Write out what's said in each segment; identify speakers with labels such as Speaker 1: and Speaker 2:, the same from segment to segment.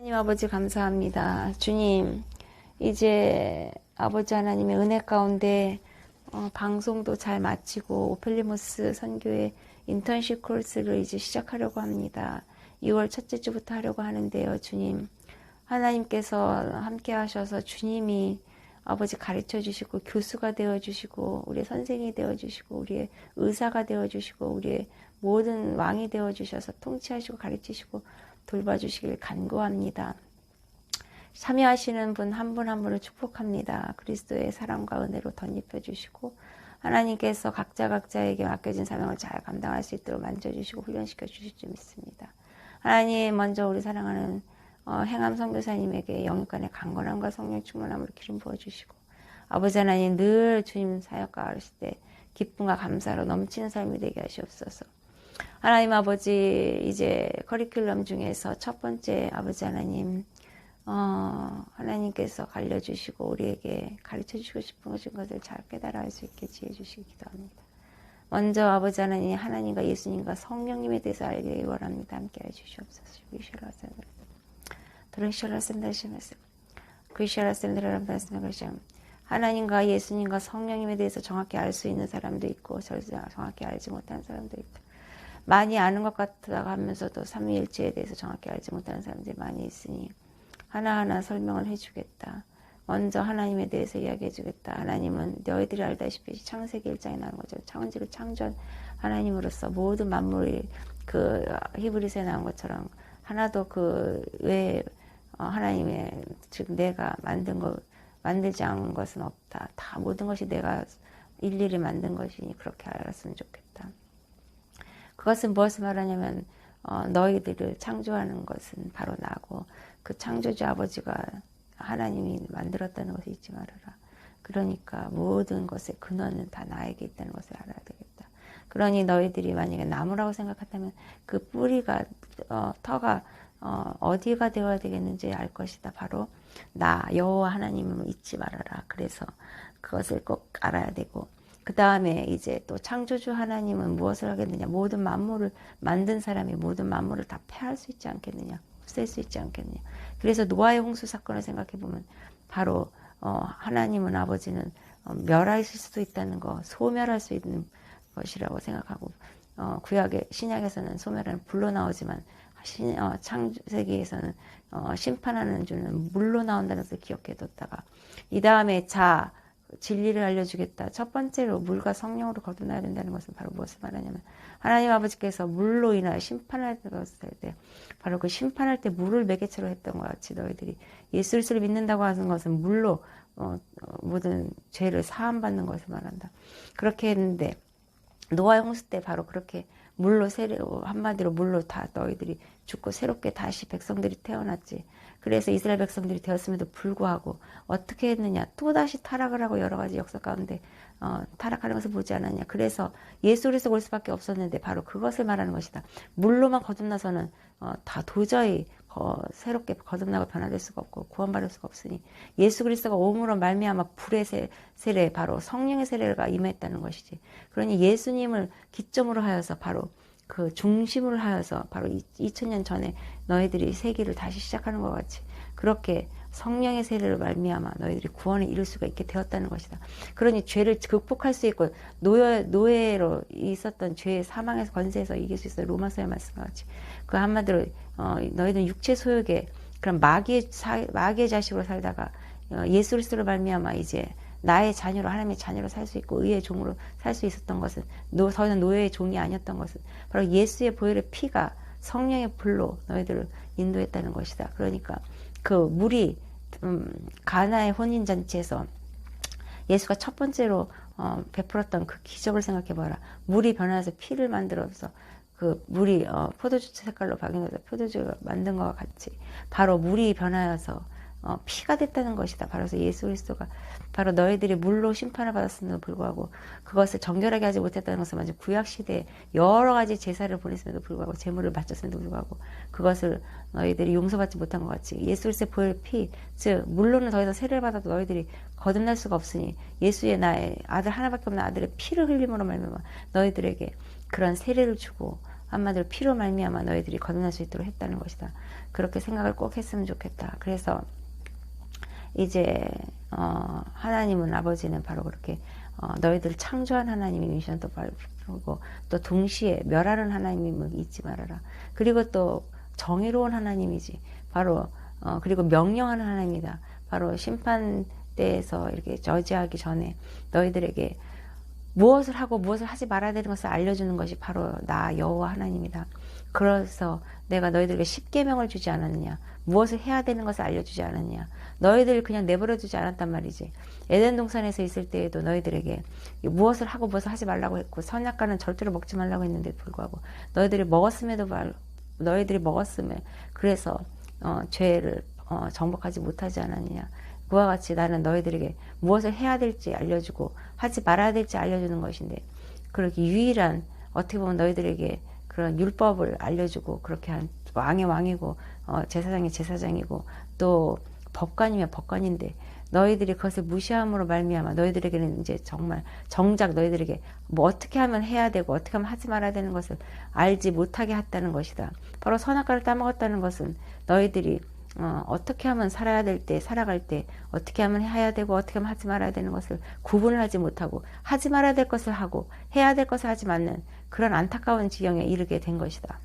Speaker 1: 하나님 아버지 감사합니다. 주님, 이제 아버지 하나님의 은혜 가운데 방송도 잘 마치고 오펠리모스 선교의 인턴십 코र्스를 이제 시작하려고 합니다. 2월 첫째 주부터 하려고 하는데요. 주님, 하나님께서 함께 하셔서 주님이 아버지 가르쳐 주시고 교수가 되어 주시고 우리의 선생이 되어 주시고 우리의 의사가 되어 주시고 우리의 모든 왕이 되어 주셔서 통치하시고 가르치시고 돌봐주시길 간구합니다. 참여하시는 분 한 분 한 분을 축복합니다. 그리스도의 사랑과 은혜로 덧입혀 주시고 하나님께서 각자에게 맡겨진 사명을 잘 감당할 수 있도록 만져주시고 훈련시켜 주실 줄 믿습니다. 하나님, 먼저 우리 사랑하는 행암 선교사님에게 영육간의 강건함과 성령 충만함으로 기름 부어주시고 아버지 하나님, 늘 주님 사역과 하실 때 기쁨과 감사로 넘치는 삶이 되게 하시옵소서. 하나님 아버지, 이제 커리큘럼 중에서 첫 번째 아버지 하나님, 하나님께서 알려주시고 우리에게 가르쳐주시고 싶은 것을 잘 깨달아 할 수 있게 지혜 주시기 기도합니다. 먼저 아버지 하나님, 하나님과 예수님과 성령님에 대해서 알기 원합니다. 함께 해주시옵소서. 하나님과 예수님과 성령님에 대해서 정확히 알 수 있는 사람도 있고 정확히 알지 못하는 사람도 있다. 많이 아는 것 같다고 하면서도 삼위일체에 대해서 정확히 알지 못하는 사람들이 많이 있으니 하나하나 설명을 해주겠다. 먼저 하나님에 대해서 이야기해주겠다. 하나님은 너희들이 알다시피 창세기 1장에 나오는 거죠. 창원지를 창조한 하나님으로서 모든 만물이 그 히브리서에 나온 것처럼 하나도 그 외에 하나님의 즉 내가 만들지 않은 것은 없다. 다 모든 것이 내가 일일이 만든 것이니 그렇게 알았으면 좋겠다. 그것은 무엇을 말하냐면 너희들을 창조하는 것은 바로 나고 그 창조주 아버지가 하나님이 만들었다는 것을 잊지 말아라. 그러니까 모든 것의 근원은 다 나에게 있다는 것을 알아야 되겠다. 그러니 너희들이 만약에 나무라고 생각한다면 그 뿌리가 터가 어디가 되어야 되겠는지 알 것이다. 바로 나 여호와 하나님을 잊지 말아라. 그래서 그것을 꼭 알아야 되고 그 다음에 이제 또 창조주 하나님은 무엇을 하겠느냐. 모든 만물을 만든 사람이 모든 만물을 다 패할 수 있지 않겠느냐. 없앨 수 있지 않겠느냐. 그래서 노아의 홍수 사건을 생각해보면 바로 하나님은 아버지는 멸하실 수도 있다는 거, 소멸할 수 있는 것이라고 생각하고 구약의 신약에서는 소멸하는 불로 나오지만 창세기에서는 심판하는 주는 물로 나온다는 것을 기억해뒀다가 이 다음에 진리를 알려주겠다. 첫 번째로 물과 성령으로 거듭나야 된다는 것은 바로 무엇을 말하냐면 하나님 아버지께서 물로 인하여 심판할 때 바로 그 심판할 때 물을 매개체로 했던 것 같이 너희들이 예수 그리스도를 믿는다고 하는 것은 물로 모든 죄를 사함받는 것을 말한다. 그렇게 했는데 노아의 홍수 때 바로 그렇게 물로 한마디로 물로 다 너희들이 죽고 새롭게 다시 백성들이 태어났지. 그래서 이스라엘 백성들이 되었음에도 불구하고 어떻게 했느냐. 또다시 타락을 하고 여러 가지 역사 가운데 타락하는 것을 보지 않았냐. 그래서 예수 그리스도가 올 수밖에 없었는데 바로 그것을 말하는 것이다. 물로만 거듭나서는 다 도저히 새롭게 거듭나고 변화될 수가 없고 구원받을 수가 없으니 예수 그리스도가 오므로 말미암아 불의 세례 바로 성령의 세례가 임했다는 것이지. 그러니 예수님을 기점으로 하여서 바로 그 중심으로 하여서 바로 2000년 전에 너희들이 세기를 다시 시작하는 것 같이 그렇게 성령의 세례를 말미암아 너희들이 구원에 이룰 수가 있게 되었다는 것이다. 그러니 죄를 극복할 수 있고 노예로 있었던 죄의 사망에서 권세에서 이길 수 있어요. 로마서의 말씀과 같이 그 한마디로 너희들은 육체 소욕의 그런 마귀의 자식으로 살다가 예수 그리스도를 말미암아 이제 나의 자녀로 하나님의 자녀로 살 수 있고 의의 종으로 살 수 있었던 것은 더 이상 노예의 종이 아니었던 것은 바로 예수의 보혈의 피가 성령의 불로 너희들을 인도했다는 것이다. 그러니까 그 물이 가나의 혼인잔치에서 예수가 첫 번째로 베풀었던 그 기적을 생각해봐라. 물이 변화해서 피를 만들어서 그 물이 포도주 색깔로 바뀌면서 포도주를 만든 것과 같이 바로 물이 변하여서 피가 됐다는 것이다. 바로 예수 그리스도가 바로 너희들이 물로 심판을 받았음에도 불구하고 그것을 정결하게 하지 못했다는 것은 마치 구약시대에 여러 가지 제사를 보냈음에도 불구하고 제물을 바쳤음에도 불구하고 그것을 너희들이 용서받지 못한 것 같이 예수 그리스도의 보혈 피, 즉 물로는 더 이상 세례를 받아도 너희들이 거듭날 수가 없으니 예수의 나의 아들 하나밖에 없는 아들의 피를 흘림으로 말미암아 너희들에게 그런 세례를 주고 한마디로 피로 말미암아 너희들이 거듭날 수 있도록 했다는 것이다. 그렇게 생각을 꼭 했으면 좋겠다. 그래서 이제 하나님은 아버지는 바로 그렇게 너희들을 창조한 하나님이 미션도 바르고 또 동시에 멸하는 하나님임을 잊지 말아라. 그리고 또 정의로운 하나님이지. 바로 그리고 명령하는 하나님이다. 바로 심판대에서 이렇게 저지하기 전에 너희들에게 무엇을 하고 무엇을 하지 말아야 되는 것을 알려주는 것이 바로 나 여호와 하나님이다. 그래서 내가 너희들에게 십계명을 주지 않았느냐. 무엇을 해야 되는 것을 알려주지 않았느냐. 너희들을 그냥 내버려 두지 않았단 말이지. 에덴 동산에서 있을 때에도 너희들에게 무엇을 하고 무엇을 하지 말라고 했고 선악과는 절대로 먹지 말라고 했는데도 불구하고 너희들이 먹었음에 그래서 죄를 정복하지 못하지 않았느냐. 그와 같이 나는 너희들에게 무엇을 해야 될지 알려주고 하지 말아야 될지 알려주는 것인데 그렇게 유일한 어떻게 보면 너희들에게 그런 율법을 알려주고 그렇게 한 왕의 왕이고 제사장이 제사장이고 또 법관이면 법관인데 너희들이 그것을 무시함으로 말미암아 너희들에게는 이제 정말 정작 너희들에게 뭐 어떻게 하면 해야 되고 어떻게 하면 하지 말아야 되는 것을 알지 못하게 했다는 것이다. 바로 선악과를 따먹었다는 것은 너희들이 어떻게 하면 살아야 될 때 살아갈 때 어떻게 하면 해야 되고 어떻게 하면 하지 말아야 되는 것을 구분을 하지 못하고 하지 말아야 될 것을 하고 해야 될 것을 하지 않는 그런 안타까운 지경에 이르게 된 것이다.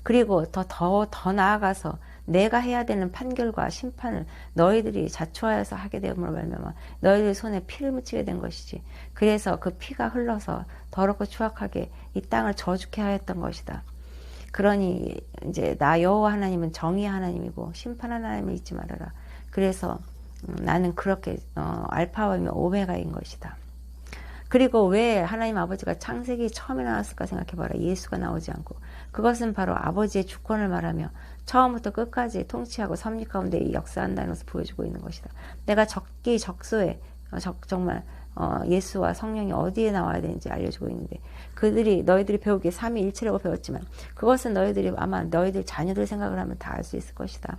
Speaker 1: 그리고 더 나아가서 내가 해야 되는 판결과 심판을 너희들이 자초하여서 하게 되므로 말미암아 너희들 손에 피를 묻히게 된 것이지. 그래서 그 피가 흘러서 더럽고 추악하게 이 땅을 저주케 하였던 것이다. 그러니 이제 나 여호와 하나님은 정의의 하나님이고 심판하는 하나님을 잊지 말아라. 그래서 나는 그렇게 알파와 오메가인 것이다. 그리고 왜 하나님 아버지가 창세기 처음에 나왔을까 생각해봐라. 예수가 나오지 않고. 그것은 바로 아버지의 주권을 말하며 처음부터 끝까지 통치하고 섭리 가운데 역사한다는 것을 보여주고 있는 것이다. 내가 적기적소에 정말 예수와 성령이 어디에 나와야 되는지 알려주고 있는데 그들이 너희들이 배우기에 삼위일체라고 배웠지만 그것은 너희들이 아마 너희들 자녀들 생각을 하면 다 알 수 있을 것이다.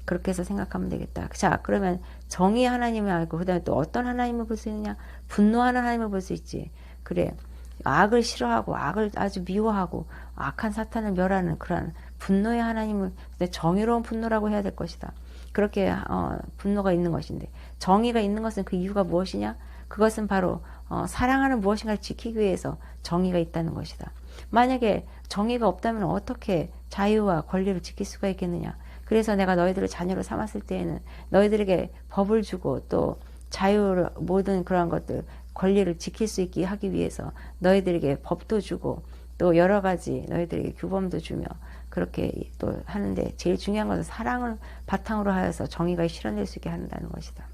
Speaker 1: 그렇게 해서 생각하면 되겠다. 자, 그러면 정의의 하나님을 알고 그 다음에 또 어떤 하나님을 볼 수 있느냐? 분노하는 하나님을 볼 수 있지. 그래, 악을 싫어하고 악을 아주 미워하고 악한 사탄을 멸하는 그런 분노의 하나님을 정의로운 분노라고 해야 될 것이다. 그렇게 분노가 있는 것인데 정의가 있는 것은 그 이유가 무엇이냐? 그것은 바로 사랑하는 무엇인가를 지키기 위해서 정의가 있다는 것이다. 만약에 정의가 없다면 어떻게 자유와 권리를 지킬 수가 있겠느냐? 그래서 내가 너희들을 자녀로 삼았을 때에는 너희들에게 법을 주고 또 자유를 모든 그런 것들 권리를 지킬 수 있게 하기 위해서 너희들에게 법도 주고 또 여러 가지 너희들에게 규범도 주며 그렇게 또 하는데 제일 중요한 것은 사랑을 바탕으로 하여서 정의가 실현될 수 있게 한다는 것이다.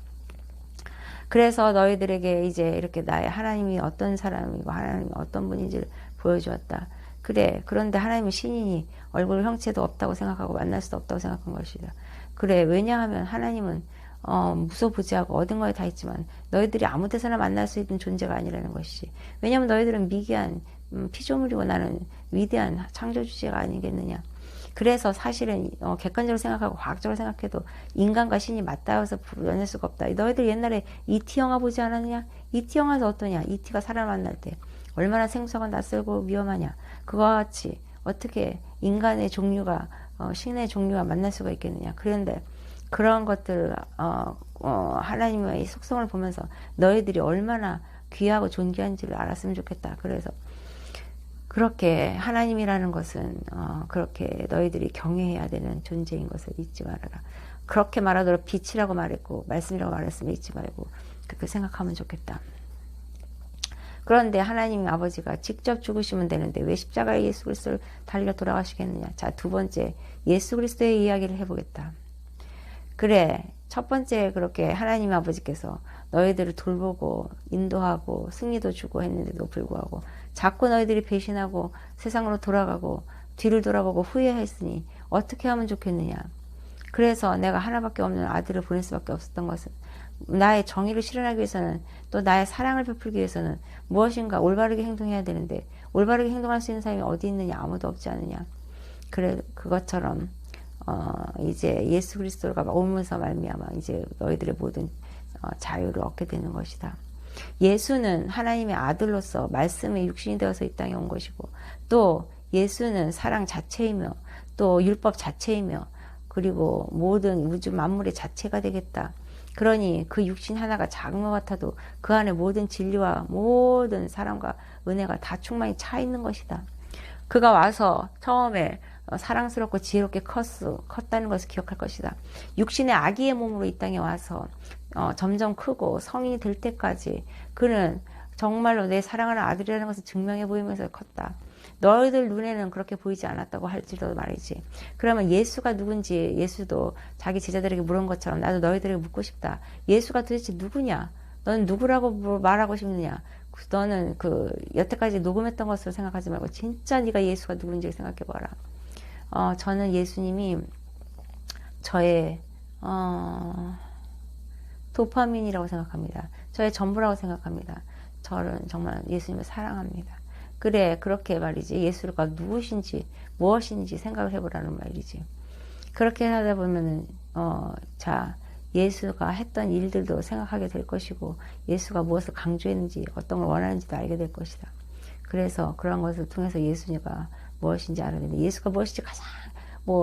Speaker 1: 그래서 너희들에게 이제 이렇게 나의 하나님이 어떤 사람이고 하나님이 어떤 분인지를 보여주었다. 그래, 그런데 하나님은 신이니 얼굴 형체도 없다고 생각하고 만날 수도 없다고 생각한 것이다. 그래, 왜냐하면 하나님은 무소부지하고 어딘가에 다 있지만 너희들이 아무 데서나 만날 수 있는 존재가 아니라는 것이지. 왜냐하면 너희들은 미개한 피조물이고 나는 위대한 창조주제가 아니겠느냐. 그래서 사실은 객관적으로 생각하고 과학적으로 생각해도 인간과 신이 맞닿아서 연할 수가 없다. 너희들 옛날에 E.T. 영화 보지 않았느냐? E.T. 영화에서 어떠냐? E.T.가 사람 만날 때 얼마나 생소하고 낯설고 위험하냐. 그와 같이 어떻게 인간의 종류가 신의 종류와 만날 수가 있겠느냐. 그런데 그런 것들 하나님의 속성을 보면서 너희들이 얼마나 귀하고 존귀한지를 알았으면 좋겠다. 그래서 그렇게 하나님이라는 것은 그렇게 너희들이 경외해야 되는 존재인 것을 잊지 말아라. 그렇게 말하도록 빛이라고 말했고 말씀이라고 말했으면 잊지 말고 그렇게 생각하면 좋겠다. 그런데 하나님 아버지가 직접 죽으시면 되는데 왜 십자가에 예수 그리스도를 달려 돌아가시겠느냐. 자, 두 번째 예수 그리스도의 이야기를 해보겠다. 그래, 첫 번째 그렇게 하나님 아버지께서 너희들을 돌보고 인도하고 승리도 주고 했는데도 불구하고 자꾸 너희들이 배신하고 세상으로 돌아가고 뒤를 돌아보고 후회했으니 어떻게 하면 좋겠느냐. 그래서 내가 하나밖에 없는 아들을 보낼 수밖에 없었던 것은 나의 정의를 실현하기 위해서는 또 나의 사랑을 베풀기 위해서는 무엇인가 올바르게 행동해야 되는데 올바르게 행동할 수 있는 사람이 어디 있느냐. 아무도 없지 않느냐. 그래, 그것처럼 이제 예수 그리스도가 오면서 말미암아 이제 너희들의 모든 자유를 얻게 되는 것이다. 예수는 하나님의 아들로서 말씀의 육신이 되어서 이 땅에 온 것이고 또 예수는 사랑 자체이며 또 율법 자체이며 그리고 모든 우주 만물의 자체가 되겠다. 그러니 그 육신 하나가 작은 것 같아도 그 안에 모든 진리와 모든 사랑과 은혜가 다 충만히 차 있는 것이다. 그가 와서 처음에 사랑스럽고 지혜롭게 컸다는 것을 기억할 것이다. 육신의 아기의 몸으로 이 땅에 와서 점점 크고 성인이 될 때까지 그는 정말로 내 사랑하는 아들이라는 것을 증명해 보이면서 컸다. 너희들 눈에는 그렇게 보이지 않았다고 할지라도 말이지. 그러면 예수가 누군지 예수도 자기 제자들에게 물은 것처럼 나도 너희들에게 묻고 싶다. 예수가 도대체 누구냐? 너는 누구라고 말하고 싶느냐? 너는 여태까지 녹음했던 것으로 생각하지 말고 진짜 네가 예수가 누군지 생각해봐라. 저는 예수님이 저의 도파민이라고 생각합니다. 저의 전부라고 생각합니다. 저는 정말 예수님을 사랑합니다. 그래, 그렇게 말이지. 예수가 누구신지 무엇인지 생각을 해보라는 말이지. 그렇게 하다 보면은 예수가 했던 일들도 생각하게 될 것이고 예수가 무엇을 강조했는지 어떤 걸 원하는지도 알게 될 것이다. 그래서 그런 것을 통해서 예수가 무엇인지 알아야 되는데, 예수가 무엇인지 가장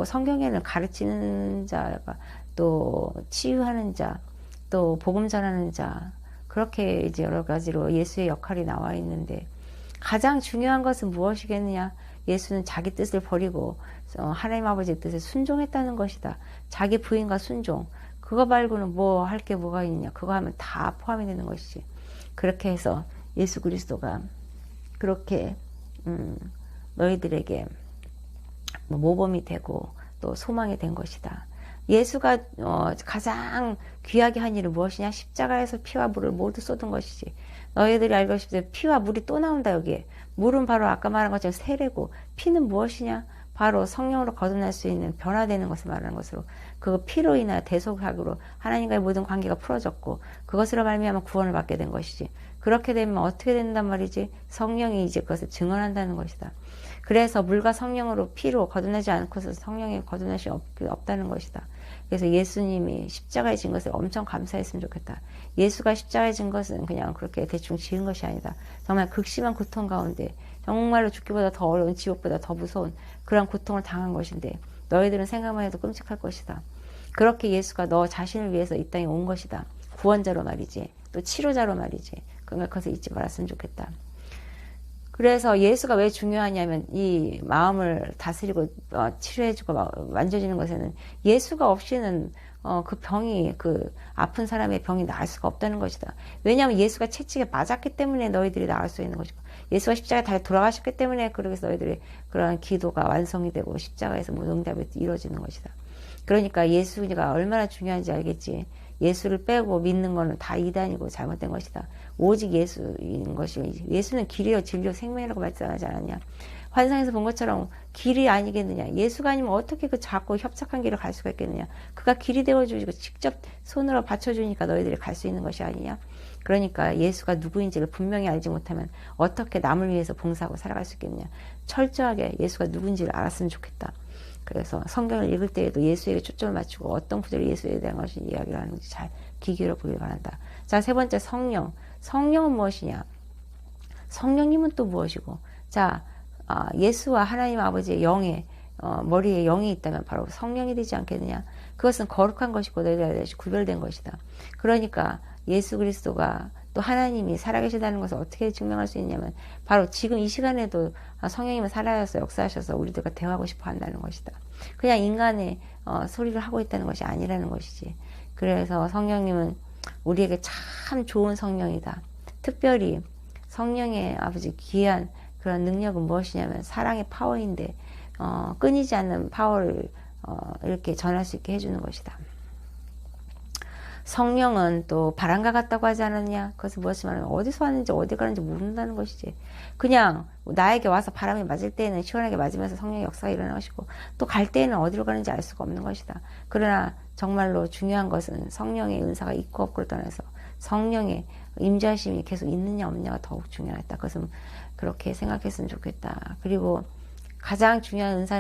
Speaker 1: 성경에는 가르치는 자가 또 치유하는 자, 또 복음 전하는 자, 그렇게 이제 여러 가지로 예수의 역할이 나와 있는데, 가장 중요한 것은 무엇이겠느냐? 예수는 자기 뜻을 버리고 하나님 아버지의 뜻에 순종했다는 것이다. 자기 부인과 순종, 그거 말고는 할 게 뭐가 있냐? 그거 하면 다 포함이 되는 것이지. 그렇게 해서 예수 그리스도가 그렇게 너희들에게 모범이 되고 또 소망이 된 것이다. 예수가 가장 귀하게 한 일은 무엇이냐? 십자가에서 피와 물을 모두 쏟은 것이지. 너희들이 알고 싶을 때 피와 물이 또 나온다. 여기에 물은 바로 아까 말한 것처럼 세례고, 피는 무엇이냐? 바로 성령으로 거듭날 수 있는 변화되는 것을 말하는 것으로, 그 피로 인하여 대속학으로 하나님과의 모든 관계가 풀어졌고 그것으로 말미암아 구원을 받게 된 것이지. 그렇게 되면 어떻게 된단 말이지? 성령이 이제 그것을 증언한다는 것이다. 그래서 물과 성령으로 피로 거듭나지 않고서 성령이 거듭날 수 없다는 것이다. 그래서 예수님이 십자가에 진 것을 엄청 감사했으면 좋겠다. 예수가 십자가에 진 것은 그냥 그렇게 대충 지은 것이 아니다. 정말 극심한 고통 가운데 정말로 죽기보다 더 어려운, 지옥보다 더 무서운 그런 고통을 당한 것인데 너희들은 생각만 해도 끔찍할 것이다. 그렇게 예수가 너 자신을 위해서 이 땅에 온 것이다. 구원자로 말이지. 또 치료자로 말이지. 그러니까 그것을 잊지 말았으면 좋겠다. 그래서 예수가 왜 중요하냐면 이 마음을 다스리고 치료해주고 만져주는 것에는 예수가 없이는 그 병이, 그 아픈 사람의 병이 나을 수가 없다는 것이다. 왜냐하면 예수가 채찍에 맞았기 때문에 너희들이 나을 수 있는 것이고, 예수가 십자가에 달려 돌아가셨기 때문에 그래서 너희들이 그런 기도가 완성이 되고 십자가에서 응답이 이루어지는 것이다. 그러니까 예수가 얼마나 중요한지 알겠지. 예수를 빼고 믿는 것은 다 이단이고 잘못된 것이다. 오직 예수인 것이, 예수는 길이요 진리요 생명이라고 말씀하지 않았냐. 환상에서 본 것처럼 길이 아니겠느냐. 예수가 아니면 어떻게 그 작고 협착한 길을 갈 수가 있겠느냐. 그가 길이 되어주시고 직접 손으로 받쳐주니까 너희들이 갈 수 있는 것이 아니냐. 그러니까 예수가 누구인지를 분명히 알지 못하면 어떻게 남을 위해서 봉사하고 살아갈 수 있겠느냐. 철저하게 예수가 누군지를 알았으면 좋겠다. 그래서 성경을 읽을 때에도 예수에게 초점을 맞추고 어떤 구절이 예수에 대한 것이 이야기를 하는지 잘 귀 기울여 보길 바란다. 자, 세 번째, 성령. 성령은 무엇이냐? 성령님은 또 무엇이고? 자, 예수와 하나님 아버지의 영에 머리에 영이 있다면 바로 성령이 되지 않겠느냐? 그것은 거룩한 것이고 너희들에 구별된 것이다. 그러니까 예수 그리스도가 또 하나님이 살아계시다는 것을 어떻게 증명할 수 있냐면 바로 지금 이 시간에도 성령님은 살아서 역사하셔서 우리들과 대화하고 싶어 한다는 것이다. 그냥 인간의 소리를 하고 있다는 것이 아니라는 것이지. 그래서 성령님은 우리에게 참 좋은 성령이다. 특별히 성령의 아버지 귀한 그런 능력은 무엇이냐면 사랑의 파워인데 끊이지 않는 파워를 이렇게 전할 수 있게 해주는 것이다. 성령은 또 바람과 같다고 하지 않았냐? 그것은 무엇이 말하면 어디서 왔는지 어디 가는지 모른다는 것이지. 그냥 나에게 와서 바람이 맞을 때에는 시원하게 맞으면서 성령의 역사가 일어나는 것이고 또 갈 때에는 어디로 가는지 알 수가 없는 것이다. 그러나 정말로 중요한 것은 성령의 은사가 있고 없고를 떠나서 성령의 임재하심이 계속 있느냐 없느냐가 더욱 중요하다. 그것은 그렇게 생각했으면 좋겠다. 그리고 가장 중요한 은사는